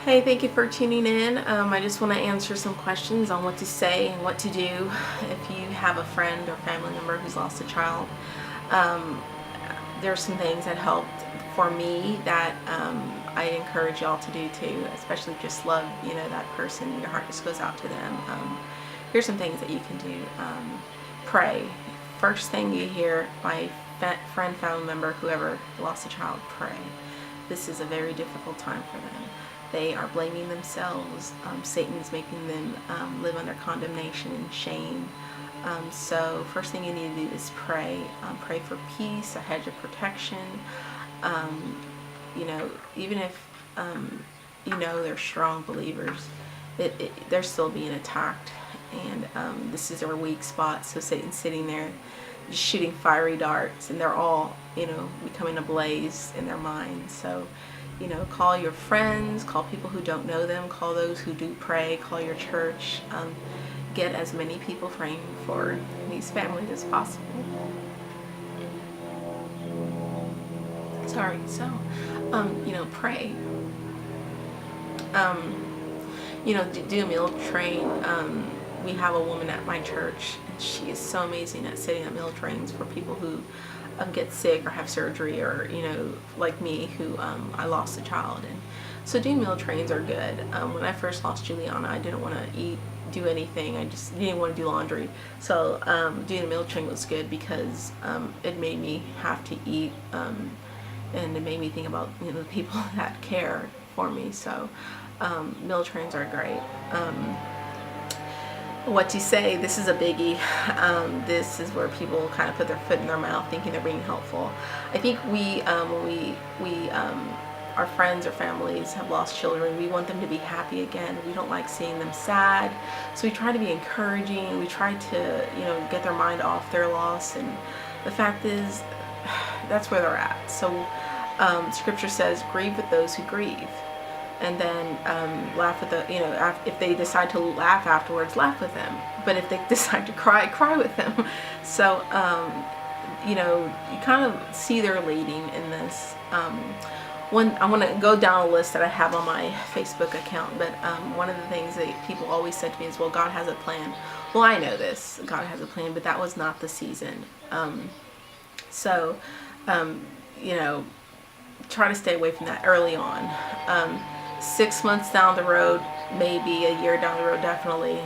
Hey, thank you for tuning in. I just want to answer some questions on what to say and what to do if you have a friend or family member who's lost a child. Um, there are some things that helped for me that I encourage y'all to do too, especially just love, that person. Your heart just goes out to them. Here's some things that you can do. Pray. First thing you hear my friend, family member, whoever lost a child, pray. This is a very difficult time for them. They are blaming themselves. Satan is making them live under condemnation and shame. So first thing you need to do is pray. Pray for peace, a hedge of protection. Um, Even if they're strong believers, they're still being attacked, and this is their weak spot. So Satan's sitting there, just shooting fiery darts, and they're all becoming ablaze in their minds. So call your friends, call people who don't know them, call those who do pray, call your church. Get as many people praying for these families as possible. Sorry. So pray. Do a meal train. We have a woman at my church, and she is so amazing at setting up meal trains for people who get sick or have surgery, or like me, who I lost a child. And so doing meal trains are good. When I first lost Juliana, I didn't want to do anything. I just didn't want to do laundry. So doing a meal train was good because it made me have to eat, and it made me think about the people that care for me. So meal trains are great. What you say, this is a biggie. This is where people kind of put their foot in their mouth thinking they're being helpful. I think when we our friends or families have lost children, we want them to be happy again. We don't like seeing them sad, so we try to be encouraging. We try to get their mind off their loss, and the fact is that's where they're at. So scripture says, grieve with those who grieve. And then laugh with if they decide to laugh afterwards, laugh with them. But if they decide to cry, cry with them. So, you kind of see their leading in this. I want to go down a list that I have on my Facebook account, but one of the things that people always said to me is, well, God has a plan. Well, I know this, God has a plan, but that was not the season. So, try to stay away from that early on. 6 months down the road, maybe a year down the road, definitely.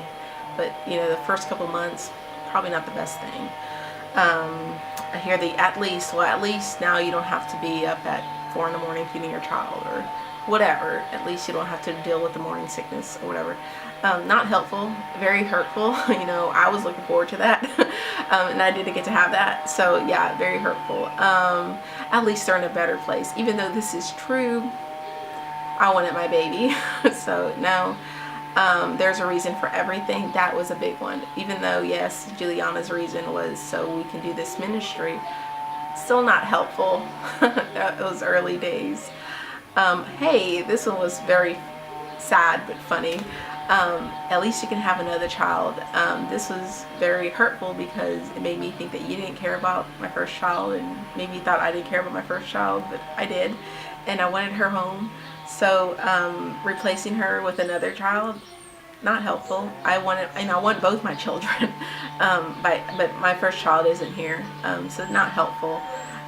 But the first couple months, probably not the best thing. I hear at least now you don't have to be up at 4 a.m. feeding your child or whatever. At least you don't have to deal with the morning sickness or whatever. Not helpful, very hurtful. I was looking forward to that, and I didn't get to have that. So yeah, very hurtful. At least they're in a better place. Even though this is true, I wanted my baby. So no, there's a reason for everything. That was a big one. Even though, yes, Juliana's reason was so we can do this ministry, still not helpful. Those early days. Hey, this one was very sad but funny. At least you can have another child. This was very hurtful because it made me think that you didn't care about my first child, and maybe you thought I didn't care about my first child, but I did, and I wanted her home. So replacing her with another child, not helpful. I want both my children, but my first child isn't here, so not helpful.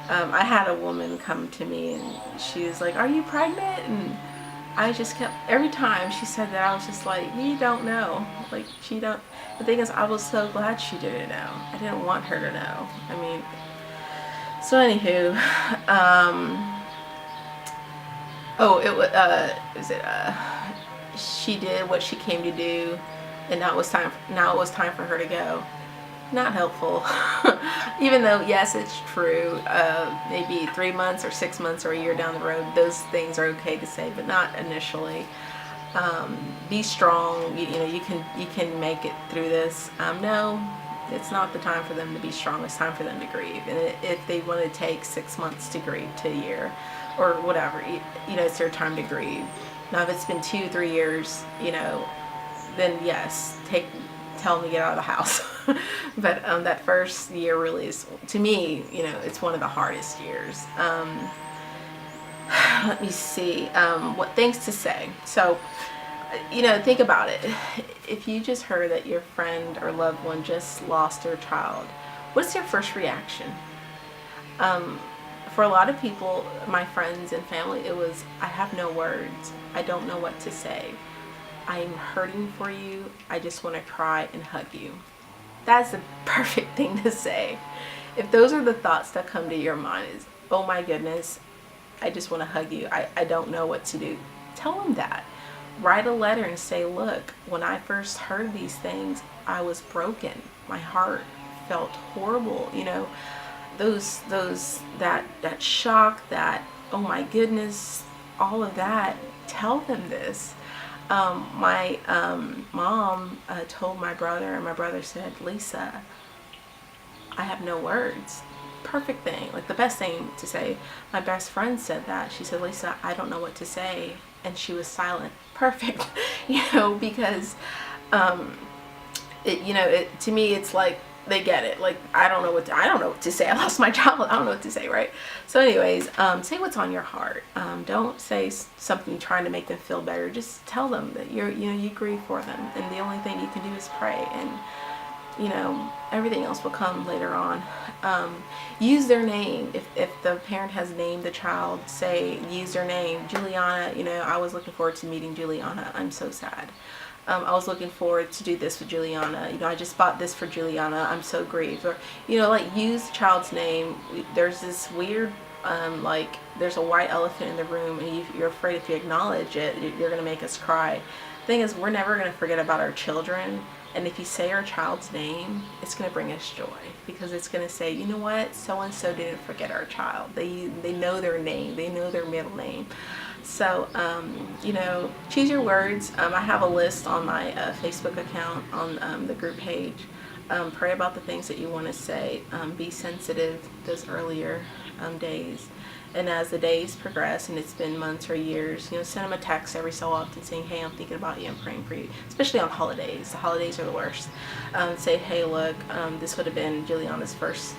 I had a woman come to me and she was like, "Are you pregnant?" And I just kept, every time she said that, I was just like, "You don't know." Like, she don't. The thing is, I was so glad she didn't know. I didn't want her to know. I mean, so anywho, she did what she came to do, and now it was time for her to go. Not helpful. Even though, yes, it's true, maybe 3 months or 6 months or a year down the road, those things are okay to say, but not initially. Be strong. You can make it through this. No, it's not the time for them to be strong. It's time for them to grieve. And if they want to take 6 months to grieve to a year or whatever, it's their time to grieve. Now, if it's been 2-3 years, then yes, tell them to get out of the house. But that first year really is, to me, it's one of the hardest years. let me see, what things to say. So, think about it. If you just heard that your friend or loved one just lost their child, what's your first reaction? Um, for a lot of people, my friends and family, it was, I have no words. I don't know what to say. I'm hurting for you. I just want to cry and hug you. That's the perfect thing to say. If those are the thoughts that come to your mind, is, oh my goodness, I just want to hug you. I don't know what to do. Tell them that. Write a letter and say, look, when I first heard these things, I was broken. My heart felt horrible. That shock, that, oh my goodness, all of that. Tell them this. My mom told my brother, and my brother said, Lisa, I have no words. Perfect thing, like the best thing to say. My best friend said that. She said, Lisa, I don't know what to say. And she was silent. Perfect. Because to me, it's like they get it. Like, I don't know what to say. I lost my child. I don't know what to say, right? So anyways, say what's on your heart. Don't say something trying to make them feel better. Just tell them that you grieve for them, and the only thing you can do is pray, and everything else will come later on. Use their name. If the parent has named the child, use their name. Juliana, I was looking forward to meeting Juliana. I'm so sad. I was looking forward to do this with Juliana. I just bought this for Juliana. I'm so grieved. Or, use the child's name. There's this weird, there's a white elephant in the room, and you're afraid if you acknowledge it, you're going to make us cry. The thing is, we're never going to forget about our children. And if you say our child's name, it's going to bring us joy, because it's going to say, you know what, so-and-so didn't forget our child. They know their name. They know their middle name. So, choose your words. I have a list on my Facebook account on the group page. Pray about the things that you want to say. Be sensitive those earlier days. And as the days progress, and it's been months or years, send them a text every so often saying, hey, I'm thinking about you, I'm praying for you, especially on holidays. The holidays are the worst. Say, hey, look, this would have been Juliana's first,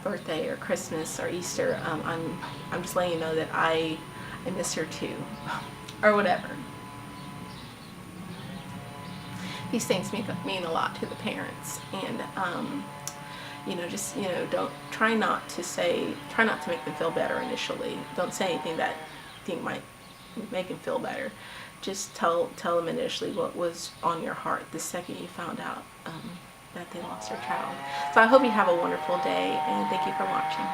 birthday or Christmas or Easter. I'm just letting you know that I miss her too, or whatever. These things mean a lot to the parents, and don't try not to make them feel better initially. Don't say anything that you think might make them feel better. Just tell them initially what was on your heart the second you found out that they lost their child. So I hope you have a wonderful day, and thank you for watching.